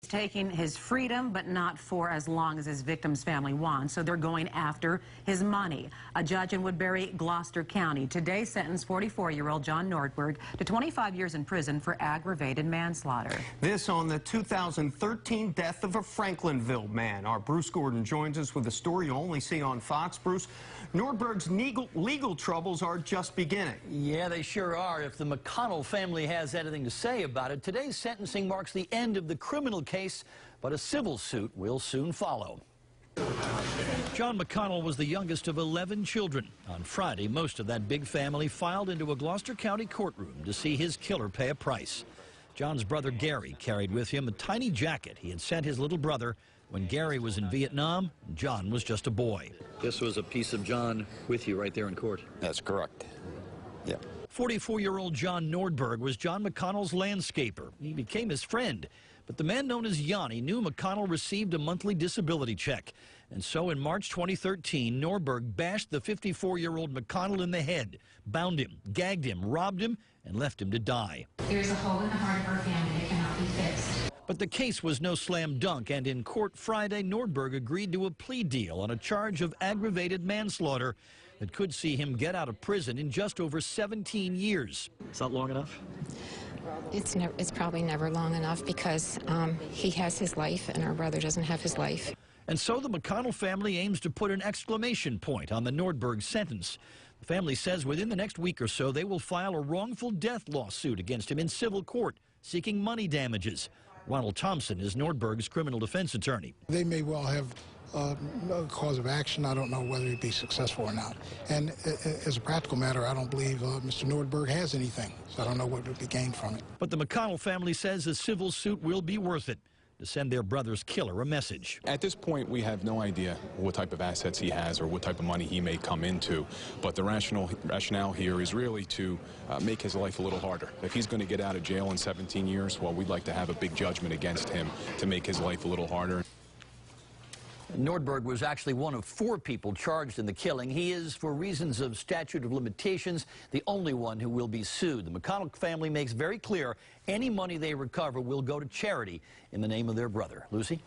Taking his freedom, but not for as long as his victim's family wants, so they're going after his money. A judge in Woodbury, Gloucester County, today sentenced 44-year-old Jon Nordberg to 25 years in prison for aggravated manslaughter. This on the 2013 death of a Franklinville man. Our Bruce Gordon joins us with a story you'll only see on Fox. Bruce, Nordberg's legal troubles are just beginning. Yeah, they sure are. If the McConnell family has anything to say about it, today's sentencing marks the end of the criminal case, but a civil suit will soon follow. John McConnell was the youngest of 11 children. On Friday, most of that big family filed into a Gloucester County courtroom to see his killer pay a price. John's brother Gary carried with him a tiny jacket he had sent his little brother when Gary was in Vietnam and John was just a boy. This was a piece of John with you right there in court. That's correct. Yeah. 44-year-old Jon Nordberg was John McConnell's landscaper. He became his friend. But the man known as Yanni knew McConnell received a monthly disability check. And so in March 2013, Nordberg bashed the 54-year-old McConnell in the head, bound him, gagged him, robbed him, and left him to die. There's a hole in the heart of our family that cannot be fixed. But the case was no slam dunk, and in court Friday, Nordberg agreed to a plea deal on a charge of aggravated manslaughter that could see him get out of prison in just over 17 years. Is that long enough? It's probably never long enough because he has his life and our brother doesn't have his life. And so the McConnell family aims to put an exclamation point on the Nordberg sentence. The family says within the next week or so they will file a wrongful death lawsuit against him in civil court, seeking money damages. Ronald Thompson is Nordberg's criminal defense attorney. They may well have a cause of action. I don't know whether he'd be successful or not. And as a practical matter, I don't believe Mr. Nordberg has anything, so I don't know what would be gained from it. But the McConnell family says a civil suit will be worth it to send their brother's killer a message. At this point, we have no idea what type of assets he has or what type of money he may come into, but the rationale here is really to make his life a little harder. If he's going to get out of jail in 17 years, well, we'd like to have a big judgment against him to make his life a little harder. Nordberg was actually one of 4 people charged in the killing. He is, for reasons of statute of limitations, the only one who will be sued. The McConnell family makes very clear any money they recover will go to charity in the name of their brother. Lucy?